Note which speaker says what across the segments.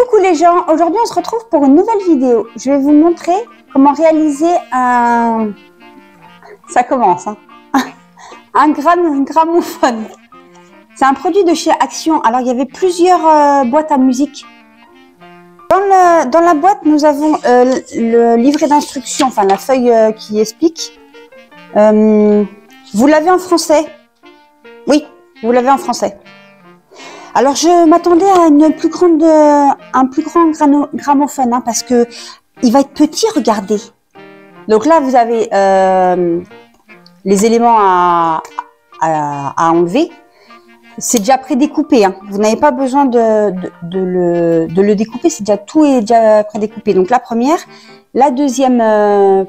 Speaker 1: Coucou les gens, aujourd'hui on se retrouve pour une nouvelle vidéo. Je vais vous montrer comment réaliser un... Ça commence, hein. Un gramophone. C'est un produit de chez Action. Alors il y avait plusieurs boîtes à musique. Dans la boîte, nous avons le livret d'instructions, enfin la feuille qui explique. Vous l'avez en français? Oui, vous l'avez en français. Alors je m'attendais à un plus grand gramophone, hein, parce que il va être petit, regardez. Donc là vous avez les éléments à enlever. C'est déjà prédécoupé, hein. Vous n'avez pas besoin de le découper, c'est déjà tout est déjà prédécoupé. Donc la première, la deuxième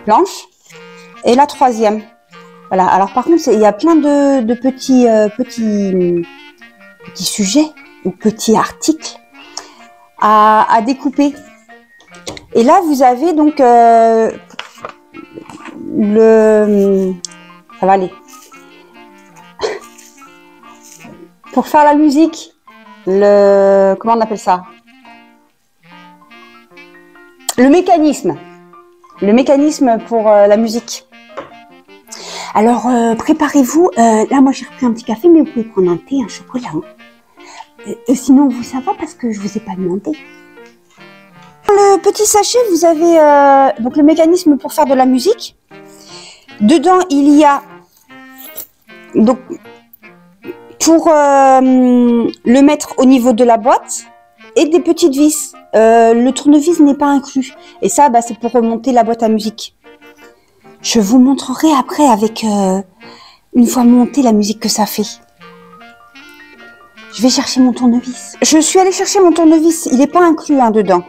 Speaker 1: planche et la troisième. Voilà. Alors par contre, il y a plein de petits sujets ou petits articles à découper. Et là, vous avez donc ça va aller. Pour faire la musique, comment on appelle ça? Le mécanisme pour la musique. Alors, préparez-vous. Là, moi, j'ai repris un petit café, mais vous pouvez prendre un thé, un chocolat. Hein. Sinon, vous savez parce que je vous ai pas demandé. Dans le petit sachet, vous avez donc le mécanisme pour faire de la musique. Dedans, il y a donc pour le mettre au niveau de la boîte et des petites vis. Le tournevis n'est pas inclus. Et ça, bah, c'est pour remonter la boîte à musique. Je vous montrerai après avec une fois montée la musique que ça fait. Je vais chercher mon tournevis. Je suis allée chercher mon tournevis. Il n'est pas inclus, hein, dedans.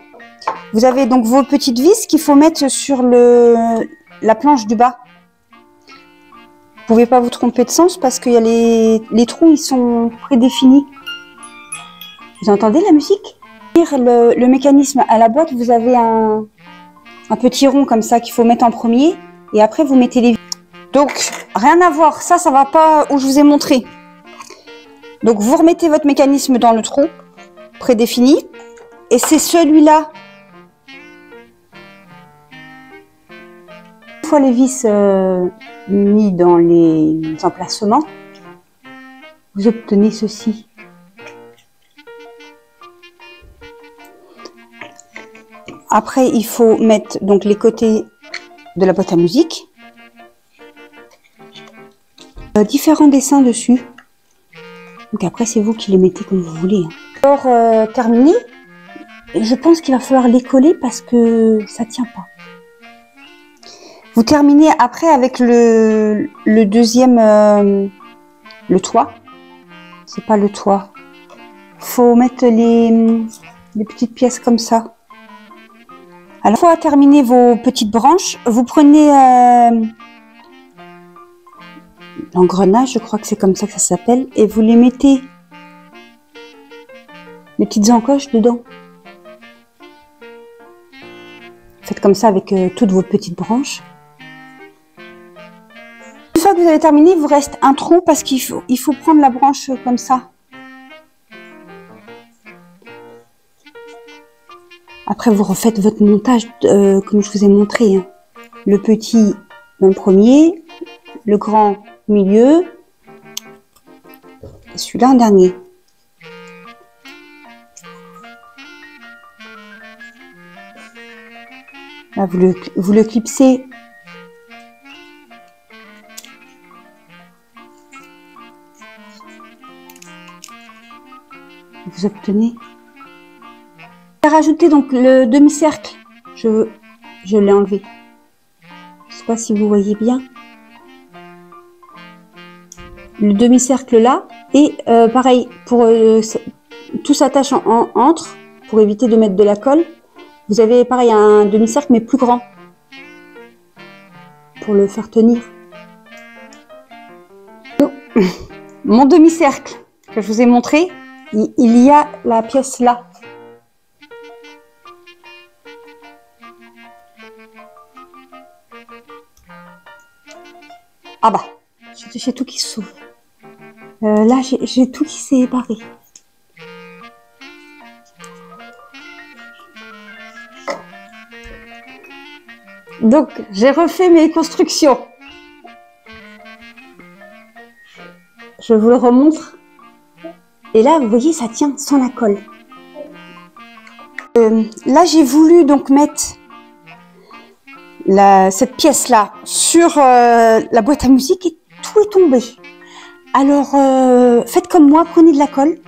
Speaker 1: Vous avez donc vos petites vis qu'il faut mettre sur la planche du bas. Vous pouvez pas vous tromper de sens parce qu'il y a les trous, ils sont prédéfinis. Vous entendez la musique? Le mécanisme à la boîte, vous avez un petit rond comme ça qu'il faut mettre en premier et après vous mettez les vis. Donc rien à voir, ça va pas où je vous ai montré. Donc vous remettez votre mécanisme dans le trou prédéfini et c'est celui-là. Une fois les vis mis dans les emplacements, vous obtenez ceci. Après, il faut mettre donc les côtés de la boîte à musique, différents dessins dessus. Donc après, c'est vous qui les mettez comme vous voulez. Hein. Alors terminé, je pense qu'il va falloir les coller parce que ça tient pas. Vous terminez après avec le deuxième, le toit. C'est pas le toit. Faut mettre les petites pièces comme ça. Alors, une fois terminer vos petites branches, vous prenez l'engrenage, je crois que c'est comme ça que ça s'appelle, et vous les mettez les petites encoches dedans. Faites comme ça avec toutes vos petites branches. Une fois que vous avez terminé, il vous reste un trou parce qu'il faut prendre la branche comme ça. Après, vous refaites votre montage comme je vous ai montré. Hein. Le petit en premier, le grand milieu, et celui-là en dernier. Là, vous le clipsez. Vous obtenez. Rajouter donc le demi-cercle. Je l'ai enlevé. Je ne sais pas si vous voyez bien. Le demi-cercle là. Et pareil, pour tout s'attache entre, pour éviter de mettre de la colle. Vous avez pareil un demi-cercle mais plus grand. Pour le faire tenir. Donc, mon demi-cercle que je vous ai montré, il y a la pièce là. Ah bah, j'ai tout qui s'ouvre. Là, j'ai tout qui s'est barré. Donc, j'ai refait mes constructions. Je vous le remontre. Et là, vous voyez, ça tient sans la colle. Là, j'ai voulu donc mettre cette pièce-là sur la boîte à musique et tout est tombé. Alors, faites comme moi, prenez de la colle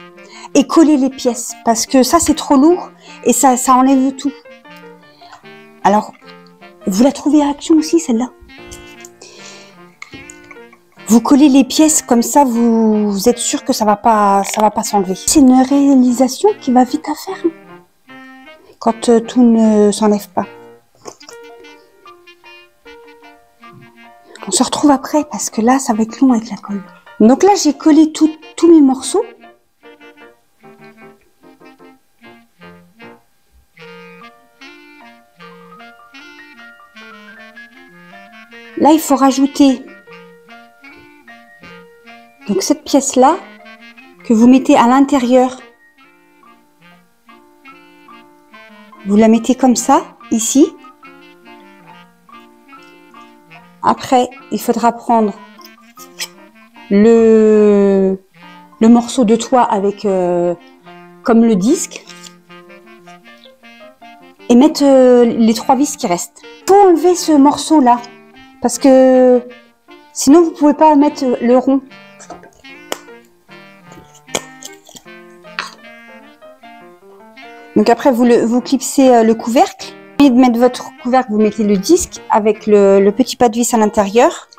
Speaker 1: et collez les pièces parce que ça, c'est trop lourd et ça enlève tout. Alors, vous la trouvez à Action aussi, celle-là. Vous collez les pièces comme ça, vous êtes sûr que ça va pas s'enlever. C'est une réalisation qui va vite à faire quand tout ne s'enlève pas. On se retrouve après parce que là, ça va être long avec la colle. Donc là, j'ai collé tous mes morceaux. Là, il faut rajouter donc cette pièce-là que vous mettez à l'intérieur. Vous la mettez comme ça, ici. Après, il faudra prendre le morceau de toit avec comme le disque et mettre les 3 vis qui restent. Il faut enlever ce morceau-là parce que sinon vous pouvez pas mettre le rond. Donc après vous clipsez le couvercle. Au lieu de mettre votre couvercle, vous mettez le disque avec le petit pas de vis à l'intérieur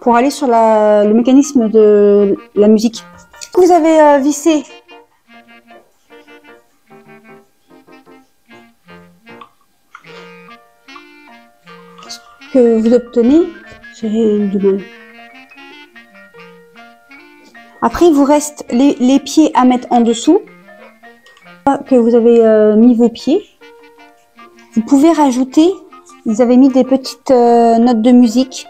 Speaker 1: pour aller sur le mécanisme de la musique. Vous avez vissé ce que vous obtenez, j'ai du mal. Après, il vous reste les pieds à mettre en dessous. Que vous avez mis vos pieds. Vous pouvez rajouter, ils avaient mis des petites notes de musique.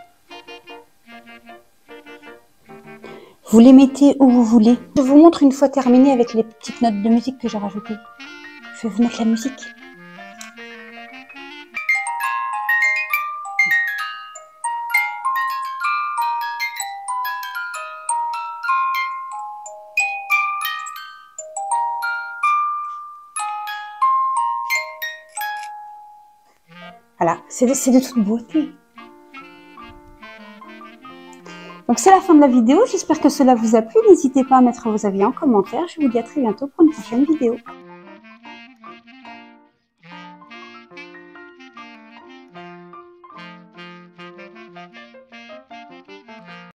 Speaker 1: Vous les mettez où vous voulez. Je vous montre une fois terminé avec les petites notes de musique que j'ai rajoutées. Je vais vous mettre la musique. Voilà, c'est de toute beauté. Donc c'est la fin de la vidéo, j'espère que cela vous a plu. N'hésitez pas à mettre vos avis en commentaire. Je vous dis à très bientôt pour une prochaine vidéo.